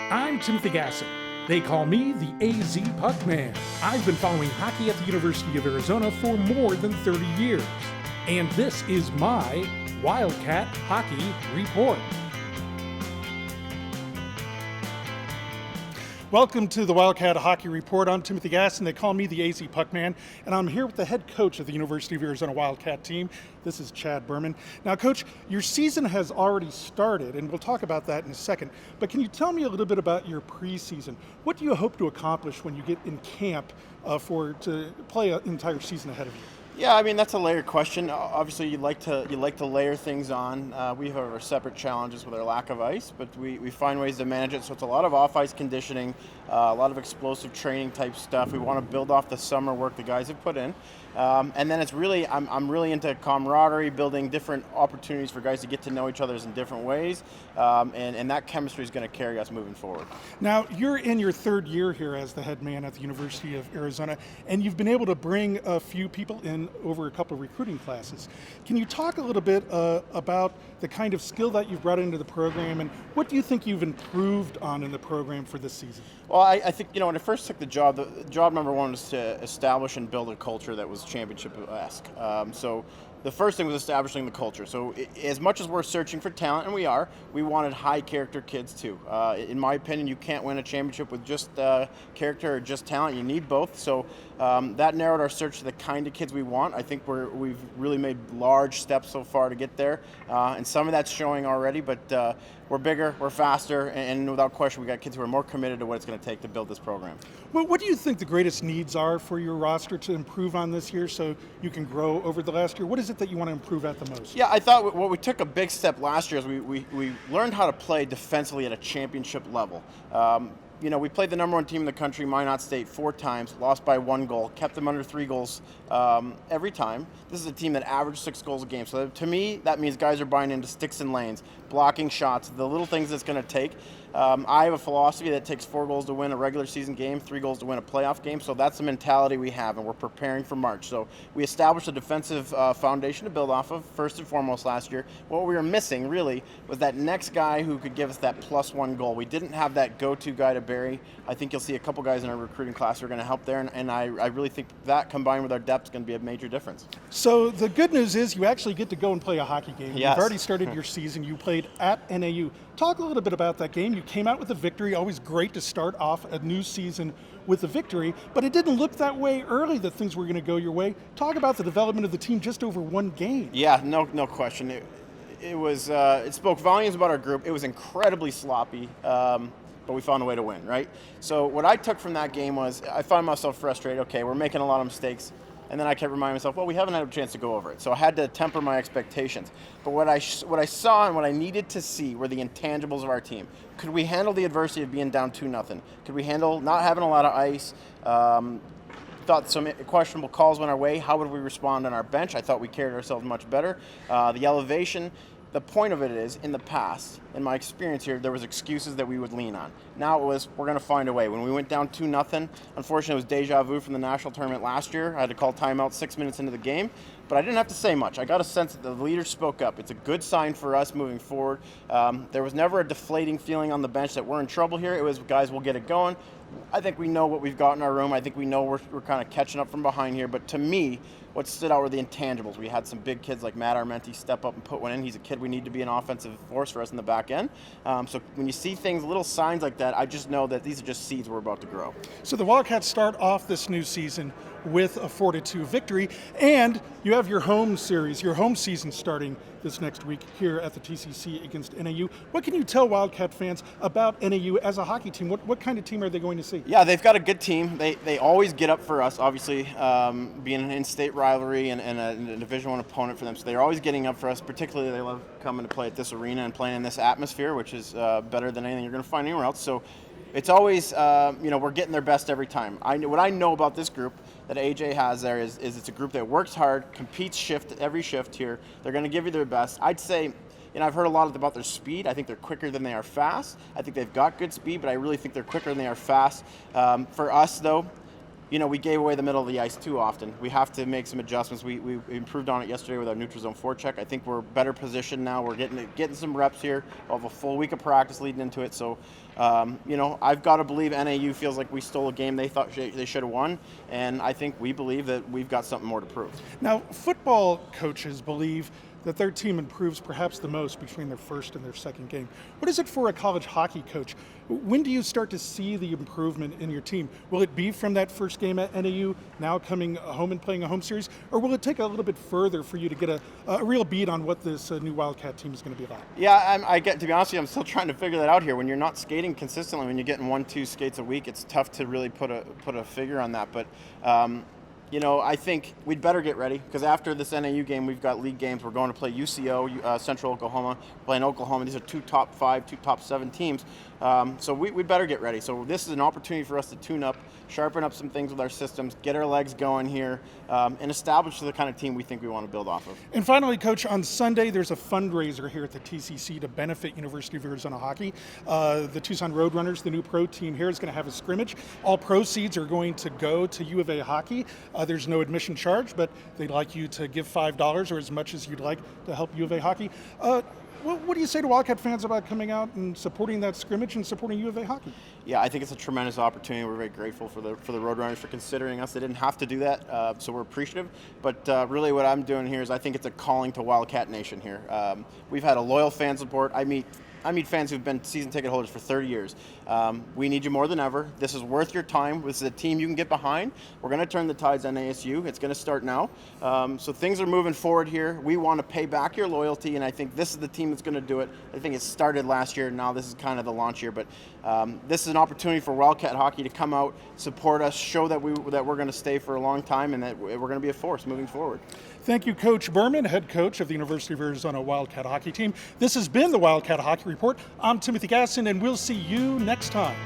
I'm Timothy Gassen. They call me the AZ Puck Man. I've been following hockey at the University of Arizona for more than 30 years. And this is my Wildcat Hockey Report. Welcome to the Wildcat Hockey Report. I'm Timothy Gassen. They call me the AZ Puck Man, and I'm here with the head coach of the University of Arizona Wildcat team. This is Berman. Now, Coach, your season has already started, and we'll talk about that in a second. But can you tell me a little bit about your preseason? What do you hope to accomplish when you get in camp to play an entire season ahead of you? Yeah, I mean that's a layered question. Obviously, you like to layer things on. We have our separate challenges with our lack of ice, but we find ways to manage it. So it's a lot of off-ice conditioning, a lot of explosive training type stuff. We want to build off the summer work the guys have put in, and then it's really I'm really into camaraderie, building different opportunities for guys to get to know each other in different ways, and that chemistry is going to carry us moving forward. Now you're in your third year here as the head man at the University of Arizona, and you've been able to bring a few people in over a couple of recruiting classes. Can you talk a little bit about the kind of skill that you've brought into the program, and what do you think you've improved on in the program for this season? Well, I think, when I first took the job number one was to establish and build a culture that was championship-esque. So the first thing was establishing the culture. So as much as we're searching for talent, and we wanted high-character kids too. In my opinion, you can't win a championship with just character or just talent. You need both. So that narrowed our search to the kind of kids we want. I think we've really made large steps so far to get there, and some of that's showing already, but we're bigger, we're faster, and without question, we got kids who are more committed to what it's going to take to build this program. Well, what do you think the greatest needs are for your roster to improve on this year so you can grow over the last year? What is it that you want to improve at the most? Yeah, I thought we took a big step last year is we learned how to play defensively at a championship level. We played the number one team in the country, Minot State, 4 times, lost by 1 goal, kept them under 3 goals every time. This is a team that averaged 6 goals a game. So to me, that means guys are buying into sticks and lanes, blocking shots, the little things it's going to take. I have a philosophy that takes 4 goals to win a regular season game, 3 goals to win a playoff game. So that's the mentality we have, and we're preparing for March. So we established a defensive foundation to build off of, first and foremost last year. What we were missing, really, was that next guy who could give us that +1 goal. We didn't have that go-to guy to bury. I think you'll see a couple guys in our recruiting class who are going to help there, and I really think that combined with our depth is going to be a major difference. So the good news is you actually get to go and play a hockey game. Yes. You've already started your season. You played at NAU. Talk a little bit about that game. You came out with a victory. Always great to start off a new season with a victory, but it didn't look that way early that things were going to go your way. Talk about the development of the team just over 1 game. Yeah, no question. It spoke volumes about our group. It was incredibly sloppy, but we found a way to win, right? So what I took from that game was I found myself frustrated. Okay, we're making a lot of mistakes. And then I kept reminding myself, well, we haven't had a chance to go over it. So I had to temper my expectations. But what I saw and what I needed to see were the intangibles of our team. Could we handle the adversity of being down 2-0? Could we handle not having a lot of ice? Thought some questionable calls went our way. How would we respond on our bench? I thought we carried ourselves much better. The elevation. The point of it is, in the past, in my experience here, there was excuses that we would lean on. Now it was, we're going to find a way. When we went down 2-0, unfortunately it was deja vu from the national tournament last year. I had to call timeout 6 minutes into the game, but I didn't have to say much. I got a sense that the leaders spoke up. It's a good sign for us moving forward. There was never a deflating feeling on the bench that we're in trouble here. It was, guys, we'll get it going. I think we know what we've got in our room. I think we know we're kind of catching up from behind here. But to me, what stood out were the intangibles. We had some big kids like Matt Armenti step up and put one in. He's a kid we need to be an offensive force for us in the back end. So when you see things, little signs like that, I just know that these are just seeds we're about to grow. So the Wildcats start off this new season with a 4-2 victory, and you have your home series, your home season starting this next week here at the TCC against NAU. What can you tell Wildcat fans about NAU as a hockey team? What kind of team are they going to see? Yeah, they've got a good team. They always get up for us, obviously, being an in-state rivalry and a Division I opponent for them. So they're always getting up for us. Particularly, they love coming to play at this arena and playing in this atmosphere, which is better than anything you're going to find anywhere else. So it's always, we're getting their best every time. What I know about this group that AJ has there is it's a group that works hard, competes every shift here. They're going to give you their best. I'd say, I've heard a lot about their speed. I think they're quicker than they are fast. I think they've got good speed, but I really think they're quicker than they are fast. For us, though, we gave away the middle of the ice too often. We have to make some adjustments. We improved on it yesterday with our neutral zone forecheck. I think we're better positioned now. We're getting some reps here. We'll have a full week of practice leading into it. So, I've got to believe NAU feels like we stole a game they thought they should have won, and I think we believe that we've got something more to prove. Now, football coaches believe that their team improves perhaps the most between their first and their second game. What is it for a college hockey coach? When do you start to see the improvement in your team? Will it be from that first game at NAU, now coming home and playing a home series, or will it take a little bit further for you to get a real beat on what this new Wildcat team is going to be like? Yeah, to be honest with you, I'm still trying to figure that out here. When you're not skating consistently, when you're getting 1-2 skates a week, it's tough to really put a figure on that. But I think we'd better get ready, because after this NAU game, we've got league games. We're going to play UCO, Central Oklahoma, playing Oklahoma. These are 2 top 5, 2 top 7 teams. So we better get ready. So this is an opportunity for us to tune up, sharpen up some things with our systems, get our legs going here, and establish the kind of team we think we want to build off of. And finally, Coach, on Sunday, there's a fundraiser here at the TCC to benefit University of Arizona Hockey. The Tucson Roadrunners, the new pro team here, is going to have a scrimmage. All proceeds are going to go to U of A Hockey. There's no admission charge, but they'd like you to give $5 or as much as you'd like to help U of A Hockey. What do you say to Wildcat fans about coming out and supporting that scrimmage and supporting U of A Hockey? Yeah, I think it's a tremendous opportunity. We're very grateful for the Roadrunners for considering us. They didn't have to do that, so we're appreciative. But really what I'm doing here is I think it's a calling to Wildcat Nation here. We've had a loyal fan support. I meet fans who've been season ticket holders for 30 years. We need you more than ever. This is worth your time. This is a team you can get behind. We're going to turn the tides on ASU. It's going to start now. So things are moving forward here. We want to pay back your loyalty, and I think this is the team that's going to do it. I think it started last year. Now this is kind of the launch year. But this is an opportunity for Wildcat Hockey to come out, support us, show that we're going to stay for a long time, and that we're going to be a force moving forward. Thank you, Coach Berman, head coach of the University of Arizona Wildcat Hockey Team. This has been the Wildcat Hockey Report. I'm Timothy Gassen, and we'll see you next time.